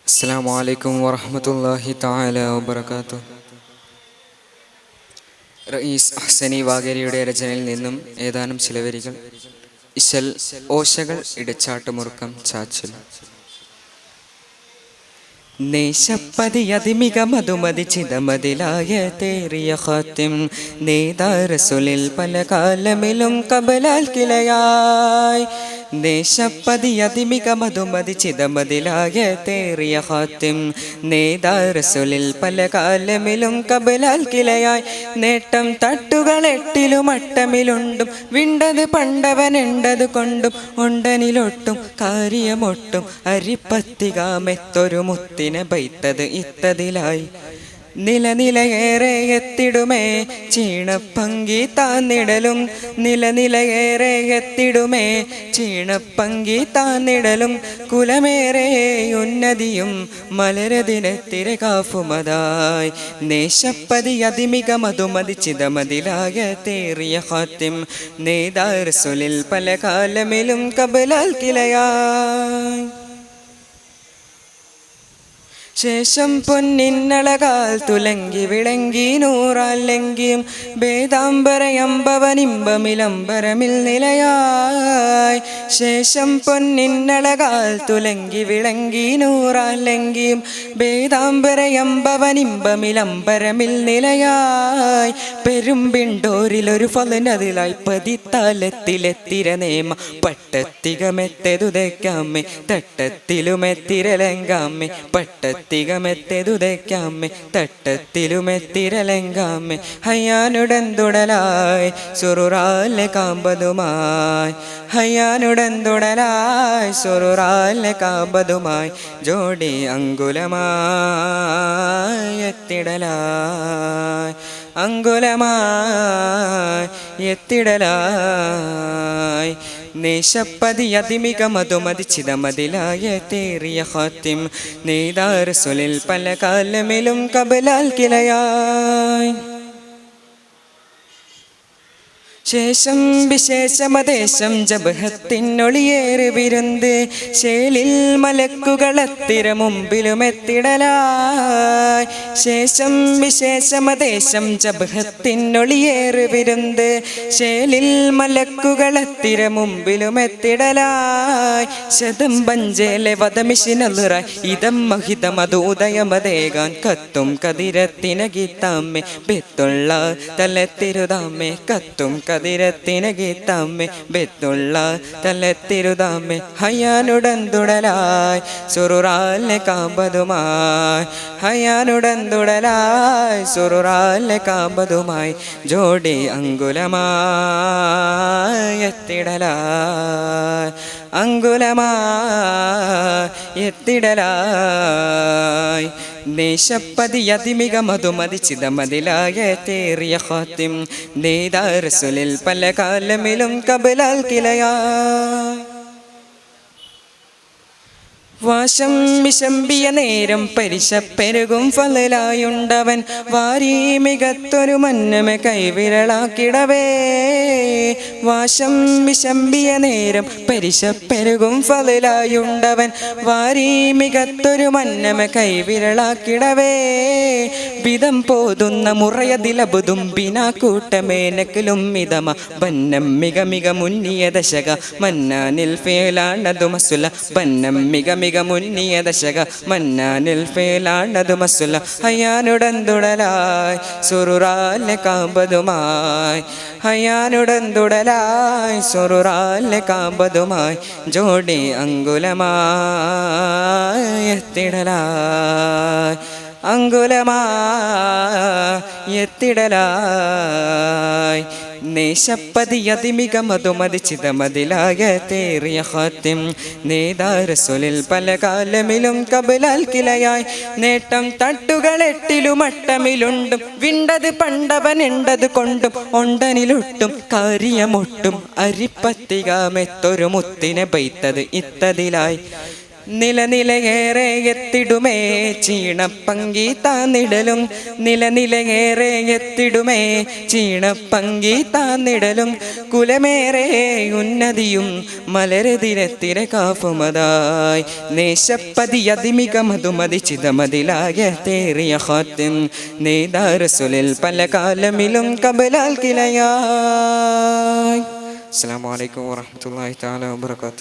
അസ്സലാമു അലൈക്കും വറഹ്മത്തുള്ളാഹി തആല വബറകാതുഹു. റയീസ് അഹ്സനി വാഗേരിയുടെ രചനയിൽ നിന്നും ഏതാനും ചില വരികൾ. ഇശൽ ഓശകൾ ഇടച്ചാട്ടുമുറുക്കം ചാച്ചൽ. നേശപ്പതിയതിമിക മധുമതി ചിതമതിലായ തേറിയ ഖാത്തിം നേതാരസുലിൽ പല കാലമിലും കബലാൽ കിളയായി. നേശപ്പതിയതിമിക മധുമതി ചിതമതിലായ തേറിയ ഖാത്തിം നേതാരസുലിൽ പല കാലമിലും കബലാൽ കിളയായി. നേട്ടം തട്ടുകളെട്ടിലും അട്ടമിലുണ്ടും വിണ്ടത് പണ്ടവനെണ്ടത് കൊണ്ടും ഉണ്ടനിലൊട്ടും കാര്യമൊട്ടും അരിപ്പത്തികാമെത്തൊരു മുത്തി ബൈത്തത് ഇത്തതിലായി. നിലനിലയേറെ എത്തിടുമേ ചീണപ്പങ്കി താന്നിടലും നിലനിലയേറെ എത്തിടുമേ ചീണപ്പങ്കി താന്നിടലും കുലമേറെ ഉന്നതിയും മലരതിനെത്തിരെ കാഫുമതായി. നേശപ്പതി അതിമിക മധുമതി ചിതമതിലായ തേറിയ ഖാത്തിം നേതാർസുലിൽ പല കാലമിലും കബലാൽ കിളയായി. ശേഷം പൊന്നിന്നളകാൽ തുലങ്കി വിളങ്കി നൂറാലെങ്കിയും ഭേദാംബരയമ്പവനിമ്പമിലംബരമിൽ നിലയായി. ശേഷം പൊന്നിന്നളകാൽ തുലങ്കി വിളങ്കി നൂറാലെങ്കിയും ഭേദാംബരയമ്പവനിമ്പമിലംബരമിൽ നിലയായി. പെരുമ്പിണ്ടോരിലൊരു ഫലനതിലായി പതിത്താലത്തിലെത്തിര നേമ പട്ടത്തികമെത്തെതുതയ്ക്കാമ്മേ തട്ടത്തിലുമെത്തിരലങ്കാമ്മേ പട്ടത്തികമെത്തെതുതയ്ക്കാമ്മേ തട്ടത്തിലുമെത്തിരലങ്കാമ്മേ. ഹയ്യാനുടന്തുടലായി സുറുറാലെ കാമ്പതുമായി ഹയ്യാനുടന്തുടലായി സുറുറാലെ കാമ്പതുമായി ജോഡി അങ്കുലമായി എത്തിടലായി അങ്കുലമായി എത്തിടലായി. നേശപ്പതി അതിമിക മധുമതി ചിതമതിലായ തേറിയ ഖാത്തിം നേതാർസുലിൽ പല കാലമിലും കബലാൽ കിളയായി. ശേഷം വിശേഷമദേശം ജബഹത്തിനൊളിയേറി വിരുന്ന് ശേലിൽ മലക്കുകളത്തിര മുമ്പിലും എത്തിടലായി. ശേഷം വിശേഷമദേശം ജബഹത്തിനൊളിയേറി വിരുന്ന് ശേലിൽ മലക്കുകളത്തിര മുമ്പിലും എത്തിടലായി. ശതം പഞ്ചേലെ വധമിഷിനലുറായി ഇതം മഹിതമതൂദയമതേകാൻ കത്തും കതിരത്തിനകിത്താമ്മേ ബെത്തുള്ള തലത്തിരുതാമ്മേ കത്തും കതിരത്തിനകിത്താമ്മേ ബെത്തുള്ള തലത്തിരുതാമ്മേ. ഹയ്യാനുടന്തുടലായി സുറുറാലെ കാമ്പതുമായി ഹയ്യാനുടന്തുടലായി സുറുറാലെ കാമ്പതുമായി ജോഡി അങ്കുലമായി എത്തിടലായി അങ്കുലമായി എത്തിടലായി. നേശപ്പതി അതിമിക മധുമതി ചിതമതിലായ തേറിയ ഖാത്തിം നേതാർസുലിൽ പല കാലമിലും കബലാൽ കിളയായി. വാശം വിശമ്പിയ നേരം പരിശപ്പെരുകും ഫലലായുണ്ടവൻ വാരീ മികത്തൊരു മന്നമ കൈവിരളാക്കിടവേ. വാശം വിശമ്പിയ നേരം പരിശപ്പെരുകും ഫലലായുണ്ടവൻ വാരീ മികത്തൊരു മന്നമ കൈവിരളാക്കിടവേ. വിധം പോതുന്ന മുറയതിലബുതും ബിനാക്കൂട്ടമേനക്കിലും മിതമ ബന്നം മിക മിക മുന്നിയ ദശക മന്നാനിൽ ഫേലാണതു മസുല ബന്നം മിക മിക മുന്നിയ ദശക മന്നാനിൽ ഫേലാണതു മസുല. ഹയ്യാനുടന്തുടലായി സുറുറാലെ കാമ്പതുമായി ഹയ്യാനുടന്തുടലായി സുറുറാലെ കാമ്പതുമായി ജോഡി അങ്കുലമായി എത്തിടലായി അങ്കുലമായി എത്തിടലായി. നേശപ്പതി അതിമിക മധുമതി ചിതമതിലായ തേറിയ ഖാത്തിം നേതാർസുലിൽ പല കാലമിലും കബലാൽ കിളയായി. നേട്ടം തട്ടുകളെട്ടിലും അട്ടമിലുണ്ടും വിണ്ടത് പണ്ടവനെണ്ടത് കൊണ്ടും ഉണ്ടനിലൊട്ടും കാര്യമൊട്ടും അരിപ്പത്തികാമെത്തൊരു മുത്തിനെ ബൈത്തത് ഇത്തതിലായി. നിലനിലയേറെ എത്തിടുമേ ചീണപ്പങ്കി താന്നിടലും നിലനിലയേറെ എത്തിടുമേ ചീണപ്പങ്കി താന്നിടലും കുലമേറെ ഉന്നതിയും മലരതിരത്തിര കാഫുമതായി നേശപ്പതി അതിമിക മധുമതി ചിതമതിലായ തേറിയ ഖാത്തിം നേതാരസുലിൽ പല കാലമിലും കബലാൽ കിലയായി. അസ്സലാമു അലൈക്കും വറഹ്മത്തുള്ളാഹി തആല വബറകാതുഹു.